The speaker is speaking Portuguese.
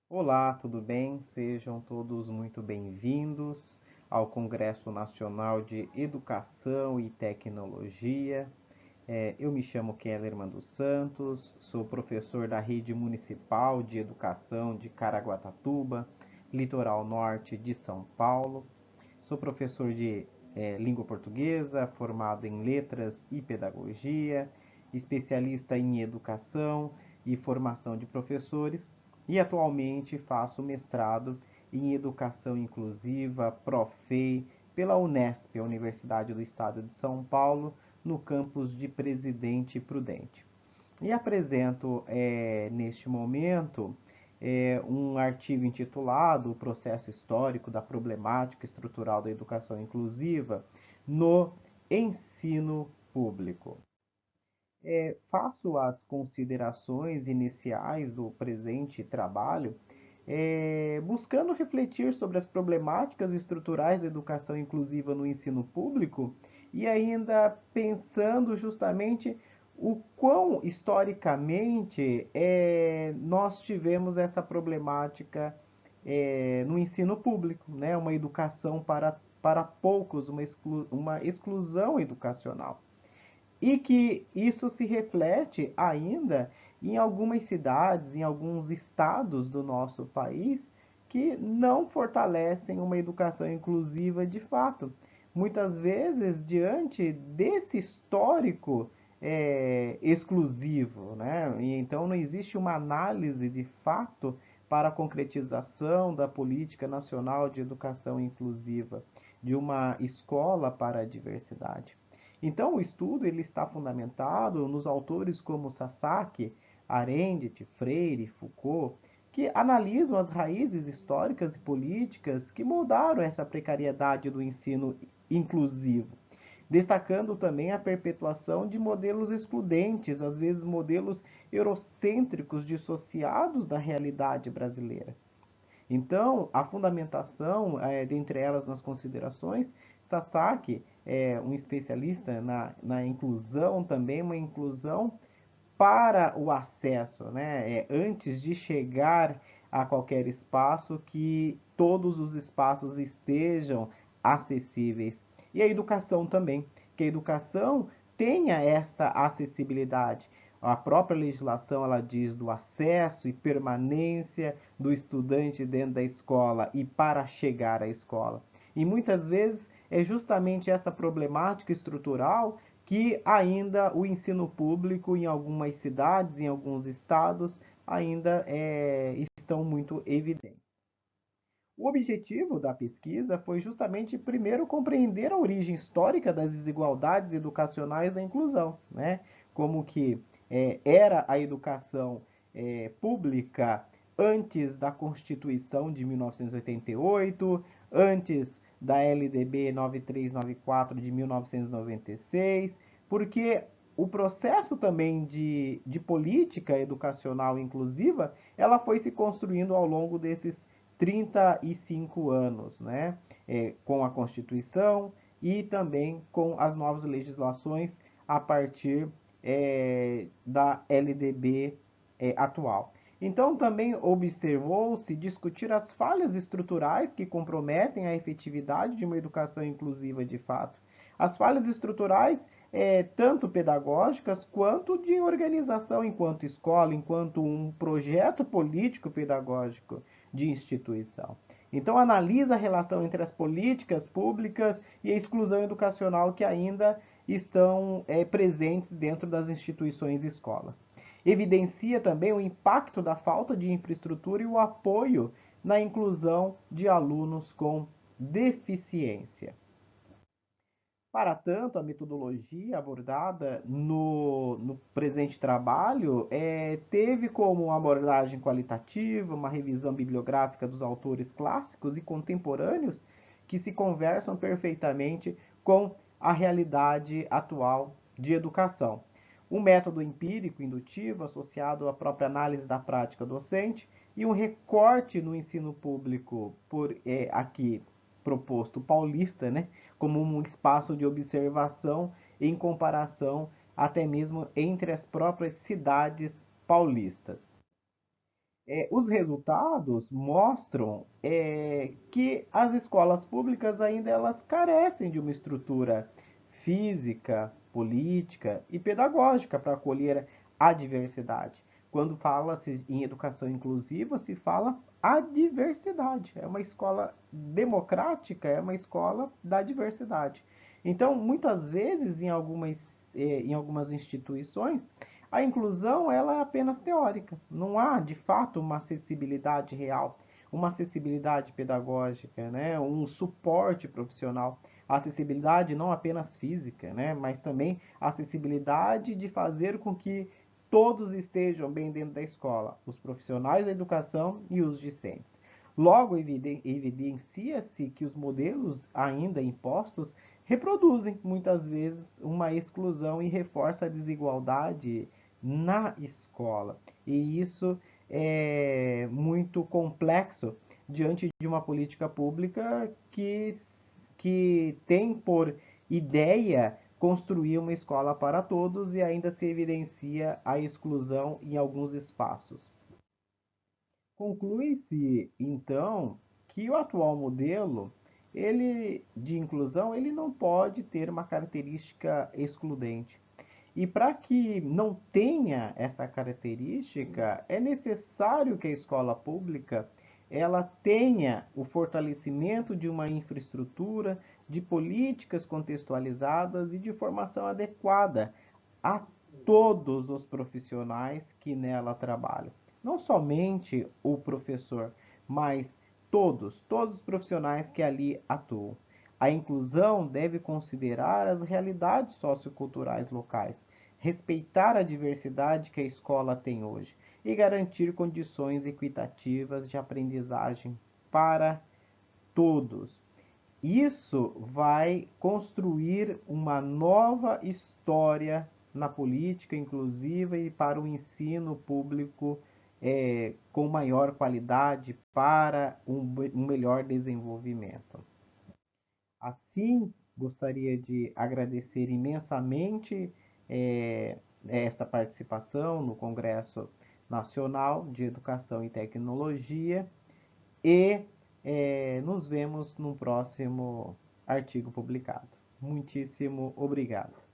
Olá, tudo bem? Sejam todos muito bem-vindos ao Congresso Nacional de Educação e Tecnologia. Eu me chamo Kellerman dos Santos, sou professor da Rede Municipal de Educação de Caraguatatuba, litoral norte de São Paulo. Sou professor de língua portuguesa, formado em letras e pedagogia, especialista em educação e formação de professores e atualmente faço mestrado em educação inclusiva, Profei, pela Unesp, a Universidade do Estado de São Paulo, no campus de Presidente Prudente. E apresento neste momento um artigo intitulado O Processo Histórico da Problemática Estrutural da Educação Inclusiva no Ensino Público. Faço as considerações iniciais do presente trabalho, buscando refletir sobre as problemáticas estruturais da educação inclusiva no ensino público e ainda pensando justamente o quão historicamente nós tivemos essa problemática no ensino público, né? Uma educação para poucos, uma exclusão educacional e que isso se reflete ainda em algumas cidades, em alguns estados do nosso país que não fortalecem uma educação inclusiva de fato. Muitas vezes, diante desse histórico exclusivo, né? E então não existe uma análise de fato para a concretização da política nacional de educação inclusiva, de uma escola para a diversidade. Então, o estudo ele está fundamentado nos autores como Sasaki, Arendt, Freire, Foucault, que analisam as raízes históricas e políticas que moldaram essa precariedade do ensino inclusivo, destacando também a perpetuação de modelos excludentes, às vezes modelos eurocêntricos dissociados da realidade brasileira. Então, a fundamentação, dentre elas nas considerações, Sasaki é um especialista na inclusão também, uma inclusão para o acesso, né? Antes de chegar a qualquer espaço, que todos os espaços estejam acessíveis. E a educação também, que a educação tenha esta acessibilidade. A própria legislação ela diz do acesso e permanência do estudante dentro da escola e para chegar à escola. E muitas vezes é justamente essa problemática estrutural que ainda o ensino público em algumas cidades, em alguns estados, ainda estão muito evidentes. O objetivo da pesquisa foi justamente, primeiro, compreender a origem histórica das desigualdades educacionais da inclusão, né? Como que era a educação pública antes da Constituição de 1988, antes da LDB 9394 de 1996, porque o processo também de política educacional inclusiva, ela foi se construindo ao longo desses 35 anos, né? Com a Constituição e também com as novas legislações a partir da LDB atual. Então, também observou-se discutir as falhas estruturais que comprometem a efetividade de uma educação inclusiva de fato. As falhas estruturais, tanto pedagógicas quanto de organização enquanto escola, enquanto um projeto político pedagógico de instituição. Então, analisa a relação entre as políticas públicas e a exclusão educacional que ainda estão presentes dentro das instituições e escolas. Evidencia também o impacto da falta de infraestrutura e o apoio na inclusão de alunos com deficiência. Para tanto, a metodologia abordada no presente trabalho teve como abordagem qualitativa uma revisão bibliográfica dos autores clássicos e contemporâneos que se conversam perfeitamente com a realidade atual de educação. Um método empírico indutivo associado à própria análise da prática docente e um recorte no ensino público por aqui proposto paulista, né, como um espaço de observação em comparação até mesmo entre as próprias cidades paulistas. Os resultados mostram que as escolas públicas ainda elas carecem de uma estrutura física, política e pedagógica para acolher a diversidade. Quando fala-se em educação inclusiva, se fala a diversidade. É uma escola democrática, é uma escola da diversidade. Então, muitas vezes, em algumas instituições, a inclusão ela é apenas teórica. Não há, de fato, uma acessibilidade real, uma acessibilidade pedagógica, né? Um suporte profissional. A acessibilidade não apenas física, né? Mas também a acessibilidade de fazer com que todos estejam bem dentro da escola, os profissionais da educação e os discentes. Logo, evidencia-se que os modelos ainda impostos reproduzem muitas vezes uma exclusão e reforça a desigualdade na escola. E isso é muito complexo diante de uma política pública que tem por ideia construir uma escola para todos e ainda se evidencia a exclusão em alguns espaços. Conclui-se, então, que o atual modelo de inclusão ele não pode ter uma característica excludente. E para que não tenha essa característica, é necessário que a escola pública ela tenha o fortalecimento de uma infraestrutura, de políticas contextualizadas e de formação adequada a todos os profissionais que nela trabalham. Não somente o professor, mas todos os profissionais que ali atuam. A inclusão deve considerar as realidades socioculturais locais, respeitar a diversidade que a escola tem hoje e garantir condições equitativas de aprendizagem para todos. Isso vai construir uma nova história na política inclusiva e para o ensino público com maior qualidade para um melhor desenvolvimento. Assim, gostaria de agradecer imensamente esta participação no Congresso Nacional de Educação e Tecnologia e nos vemos no próximo artigo publicado. Muitíssimo obrigado.